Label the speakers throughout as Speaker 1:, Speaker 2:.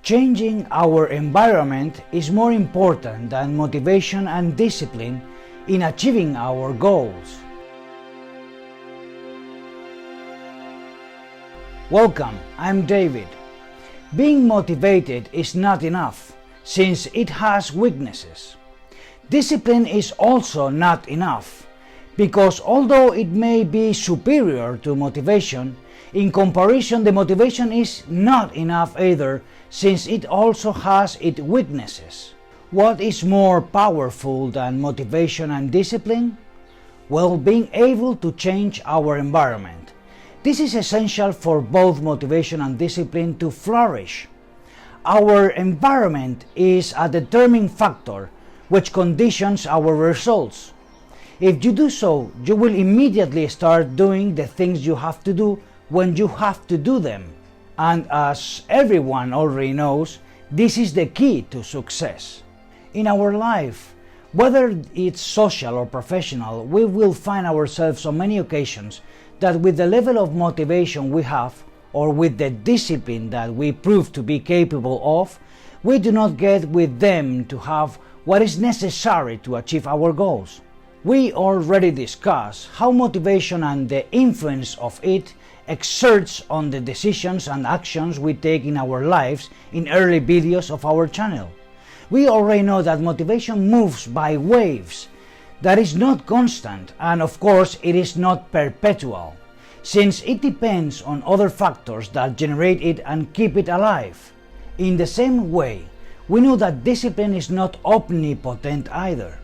Speaker 1: Changing our environment is more important than motivation and discipline in achieving our goals. Welcome, I'm David. Being motivated is not enough, since it has weaknesses. Discipline is also not enough, because although it may be superior to motivation, in comparison the motivation is not enough either, since it also has its weaknesses. What is more powerful than motivation and discipline? Well, being able to change our environment. This is essential for both motivation and discipline to flourish. Our environment is a determining factor which conditions our results. If you do so, you will immediately start doing the things you have to do when you have to do them. And as everyone already knows, this is the key to success. In our life, whether it's social or professional, we will find ourselves on many occasions that with the level of motivation we have, or with the discipline that we prove to be capable of, we do not get with them to have what is necessary to achieve our goals. We already discussed how motivation and the influence of it exerts on the decisions and actions we take in our lives in early videos of our channel. We already know that motivation moves by waves, that is not constant, and of course it is not perpetual, since it depends on other factors that generate it and keep it alive. In the same way, we know that discipline is not omnipotent either.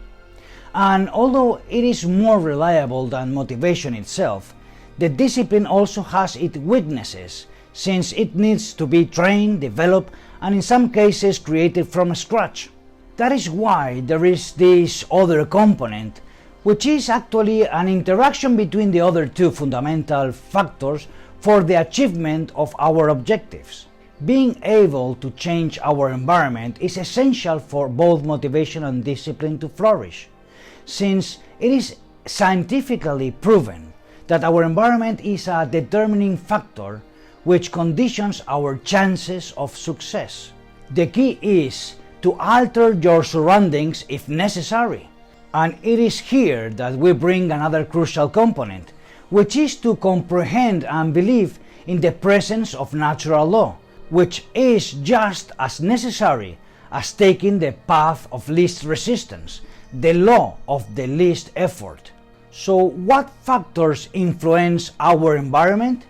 Speaker 1: And although it is more reliable than motivation itself, the discipline also has its weaknesses, since it needs to be trained, developed, and in some cases created from scratch. That is why there is this other component, which is actually an interaction between the other two fundamental factors for the achievement of our objectives. Being able to change our environment is essential for both motivation and discipline to flourish, since it is scientifically proven that our environment is a determining factor which conditions our chances of success. The key is to alter your surroundings if necessary. And it is here that we bring another crucial component, which is to comprehend and believe in the presence of natural law, which is just as necessary as taking the path of least resistance, the law of the least effort. So what factors influence our environment?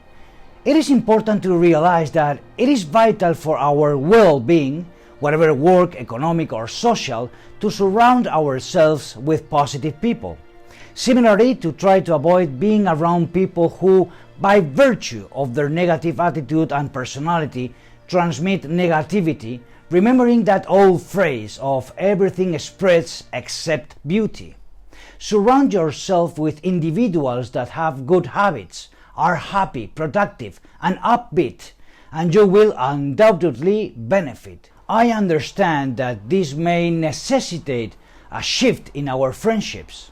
Speaker 1: It is important to realize that it is vital for our well-being, whatever work, economic or social, to surround ourselves with positive people. Similarly, to try to avoid being around people who, by virtue of their negative attitude and personality, transmit negativity, remembering that old phrase of everything spreads except beauty. Surround yourself with individuals that have good habits, are happy, productive, and upbeat, and you will undoubtedly benefit. I understand that this may necessitate a shift in our friendships.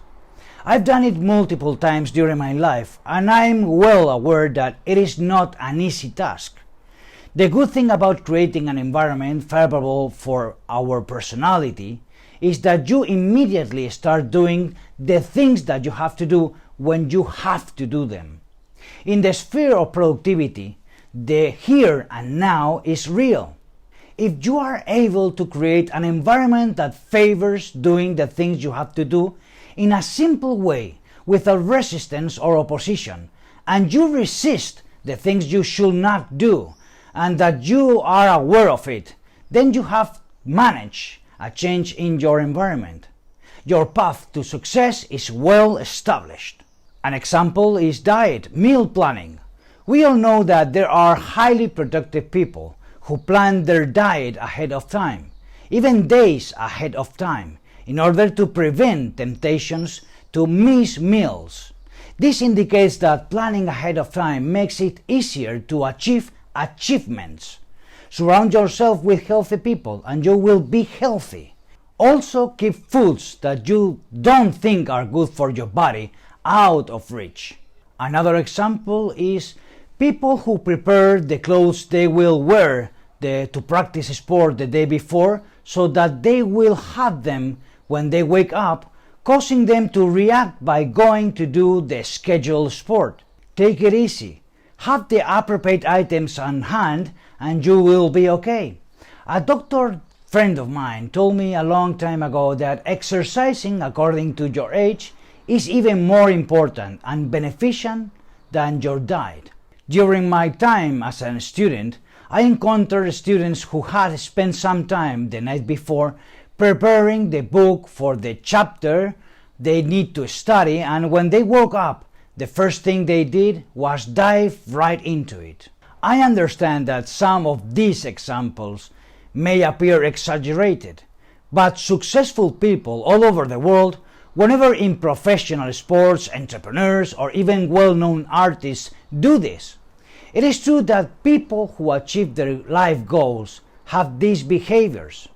Speaker 1: I've done it multiple times during my life, and I'm well aware that it is not an easy task. The good thing about creating an environment favorable for our personality is that you immediately start doing the things that you have to do when you have to do them. In the sphere of productivity, the here and now is real. If you are able to create an environment that favors doing the things you have to do in a simple way, without resistance or opposition, and you resist the things you should not do, and that you are aware of it, then you have managed a change in your environment. Your path to success is well established. An example is diet, meal planning. We all know that there are highly productive people who plan their diet ahead of time, even days ahead of time, in order to prevent temptations to miss meals. This indicates that planning ahead of time makes it easier to achieve achievements. Surround yourself with healthy people and you will be healthy. Also keep foods that you don't think are good for your body out of reach. Another example is people who prepare the clothes they will wear to practice sport the day before so that they will have them when they wake up, causing them to react by going to do the scheduled sport. Take it easy. Have the appropriate items on hand and you will be okay. A doctor friend of mine told me a long time ago that exercising according to your age is even more important and beneficial than your diet. During my time as a student, I encountered students who had spent some time the night before preparing the book for the chapter they need to study, and when they woke up, the first thing they did was dive right into it. I understand that some of these examples may appear exaggerated, but successful people all over the world, whenever in professional sports, entrepreneurs, or even well-known artists do this. It is true that people who achieve their life goals have these behaviors.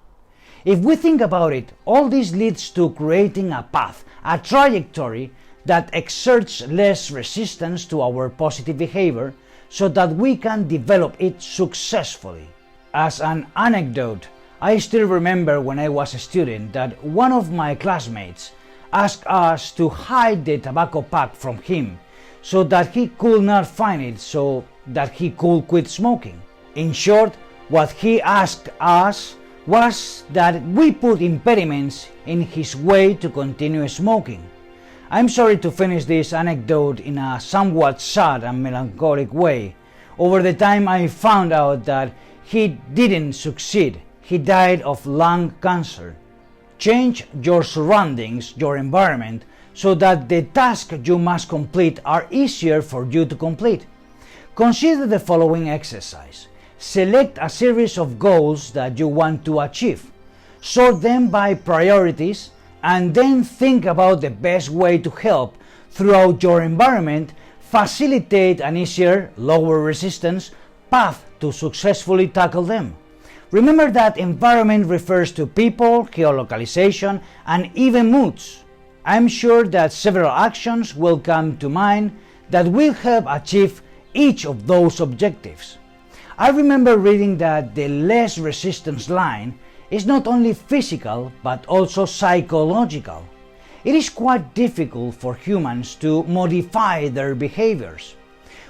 Speaker 1: If we think about it, all this leads to creating a path, a trajectory that exerts less resistance to our positive behavior so that we can develop it successfully. As an anecdote, I still remember when I was a student that one of my classmates asked us to hide the tobacco pack from him so that he could not find it so that he could quit smoking. In short, what he asked us was that we put impediments in his way to continue smoking. I'm sorry to finish this anecdote in a somewhat sad and melancholic way. Over the time I found out that he didn't succeed. He died of lung cancer. Change your surroundings, your environment, so that the tasks you must complete are easier for you to complete. Consider the following exercise. Select a series of goals that you want to achieve. Sort them by priorities and then think about the best way to help throughout your environment facilitate an easier, lower resistance path to successfully tackle them. Remember that environment refers to people, geolocalization, and even moods. I'm sure that several actions will come to mind that will help achieve each of those objectives. I remember reading that the less resistance line is not only physical but also psychological. It is quite difficult for humans to modify their behaviors.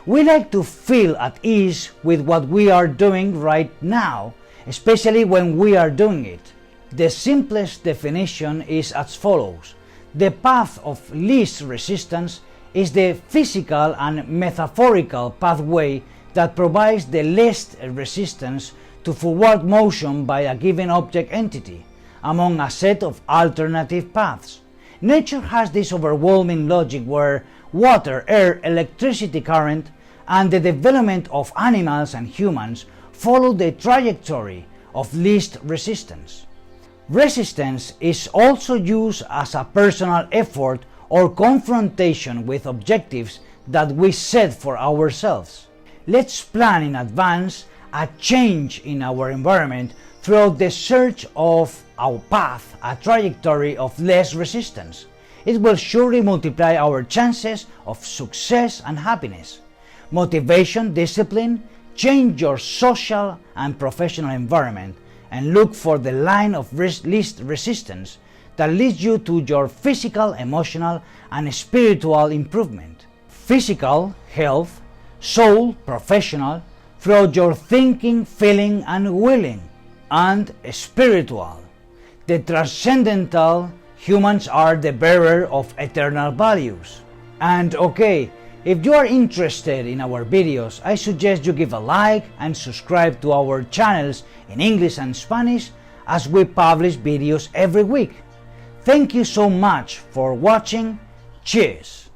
Speaker 1: We like to feel at ease with what we are doing right now, especially when we are doing it. The simplest definition is as follows. The path of least resistance is the physical and metaphorical pathway that provides the least resistance to forward motion by a given object entity, among a set of alternative paths. Nature has this overwhelming logic where water, air, electricity current, and the development of animals and humans follow the trajectory of least resistance. Resistance is also used as a personal effort or confrontation with objectives that we set for ourselves. Let's plan in advance a change in our environment throughout the search of our path, a trajectory of less resistance. It will surely multiply our chances of success and happiness. Motivation, discipline, change your social and professional environment and look for the line of least resistance that leads you to your physical, emotional, and spiritual improvement. Physical, health, soul, professional, throughout your thinking, feeling, and willing. And spiritual, the transcendental, humans are the bearer of eternal values. And okay, if you are interested in our videos, I suggest you give a like and subscribe to our channels in English and Spanish as we publish videos every week. Thank you so much for watching. Cheers!